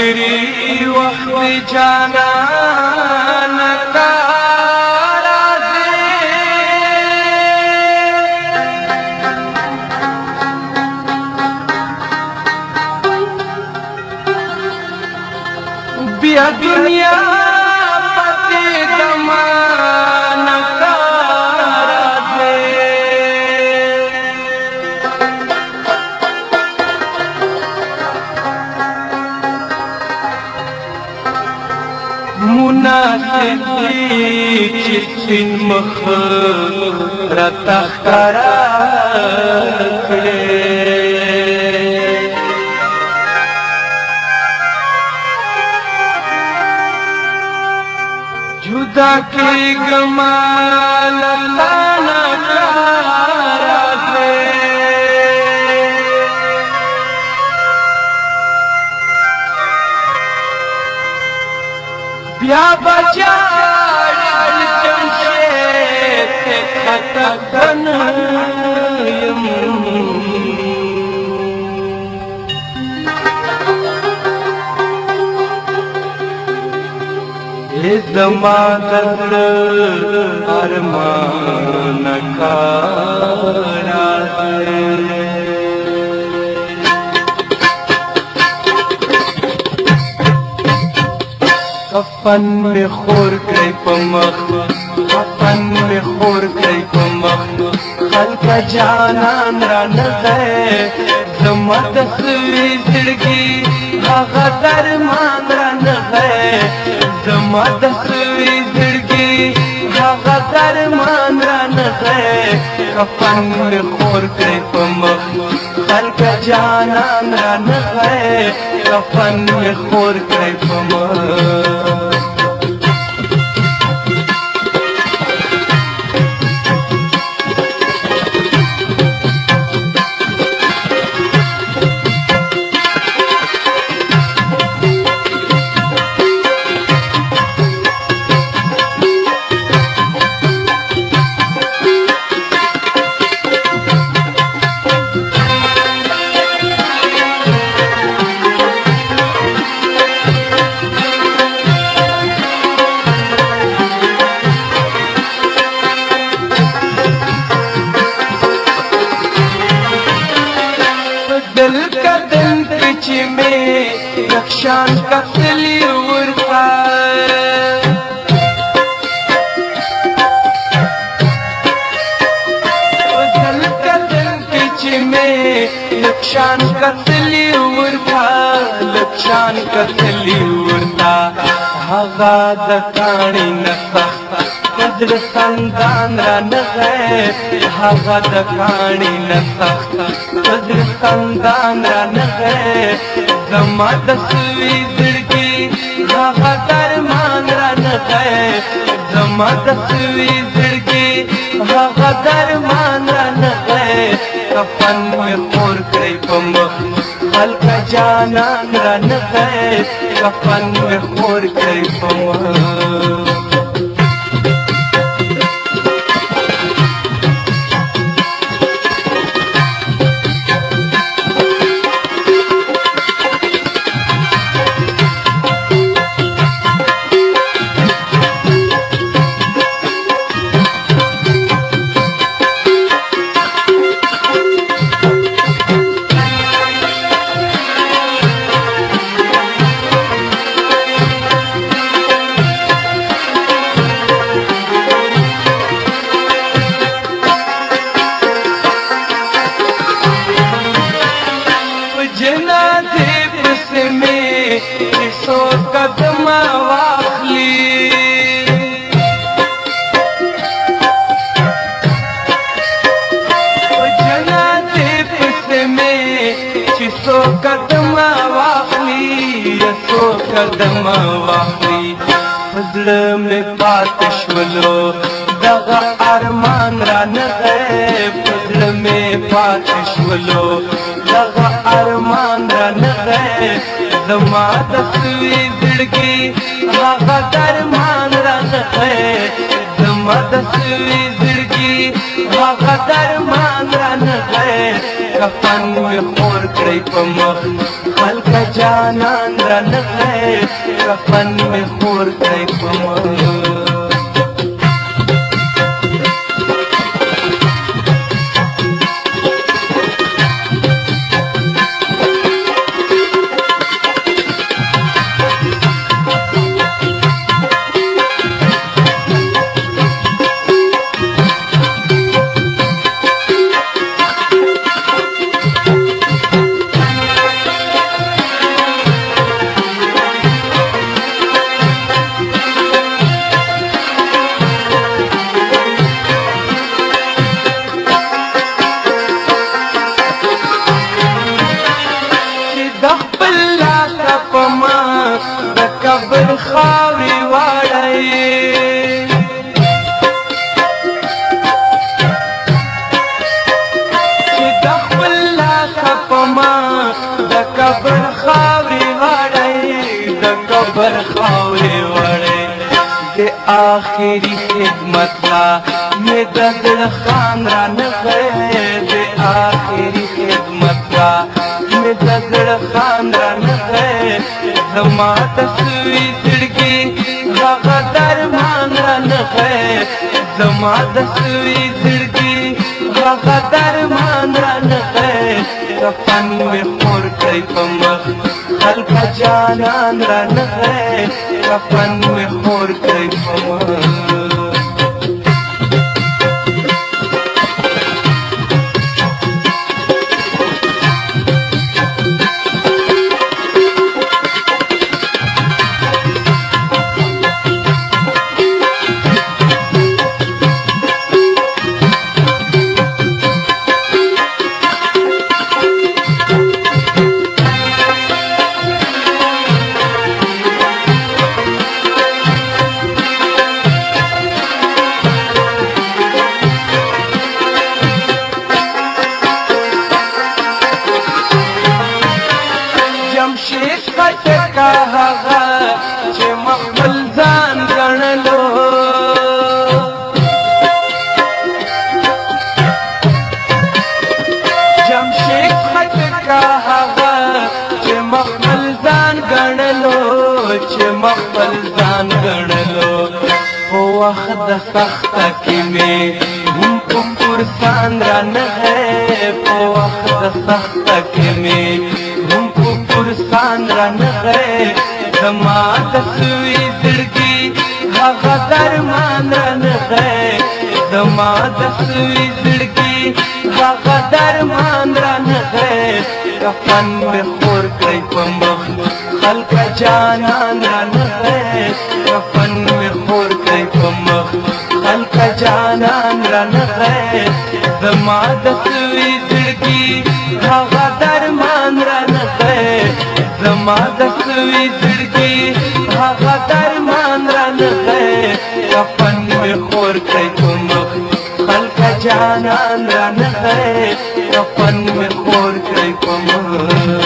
آخری وقت جانان کا راځي بیا دنیا پته زمانہ کا مناسب چې سپین مخ راته ښکارا کړې جدا کېږم له تا نه راځې بیا بجاړل جمشید خطا کنیم زما د زړه ارمان کارا کفن میں خور کئی پمخ کفن میں خور کئی پمخ خلق جانان را نغے زما دسوی زڑگی آغا درمان را نغے زما دسوی زڑگی آغا درمان را نغے کفن میں خور کئی پمخ خلق جانان را نغے کفن میں خور کئی پمخ دل کا دل کچ میں رخشان کا تلی ورخا دل کا دل کچ میں رخشان کا تلی ورخا لکشان کا تلی ورخا هغه د کاڼي نسخ قدر خندان را نغے هغه د کاڼي نسخ قدر خندان را نغے زما د سوي زړګي هغه درمان را نغے زما د سوي زړګي هغه درمان را نغے کفن مې خور کړی په مخ خلق جانان را نغے کفن مې خور کړی په مخ सो कदम वाखली जनाते पिछले में सो कदम वाखली सो कदम वाखली फजल में पातशवलो दगा अरमान را نغے फजल में पातशवलो दगा अरमान را نغے زما د سوي زړګي هغه درمان را نغے زما د سوي زړګي هغه درمان را نغے کفن مې خور کړی په مخ خلک جانان رانغی کفن می خور کئی پمخ قبر خاوري واړی چې د خپل لاس په ما د قبر خاوري واړی د قبر خاوري واړی د آخري خدمت لا مې د زړه خان رانغی د آخري خدمت لا مې د زړه خان رانغی زما د سوي زړګي هغه درمان رانغی زما د سوي زړګي هغه درمان رانغی کفن مې خور کړی په مخ خلکه جانان رانغی کفن مې خور کړی په مخ جمشید خټکا هغه چې مخبل ځان ګڼلو جمشید خټکا هغه چې مخبل ځان ګڼلو چې مخبل ځان ګڼلو په وخت د سخته کې مې هم په پرسان رانغی په وخت د سخته کې مې پرسان رانغی زما د سوي زړګي هغه درمان رانغی زما د سوي زړګي هغه درمان رانغی کفن مې خور کړی په مخ خلکه جانان رانغی کفن مې خور کړی په مخ خلکه جانان رانغی زما د سوي زړګي هغه درمان رانغی زما د سوي زړګي هغه درمان رانغی کفن مې خور کړی په مخ خلکه جانان رانغی کفن مې خور کړی په مخ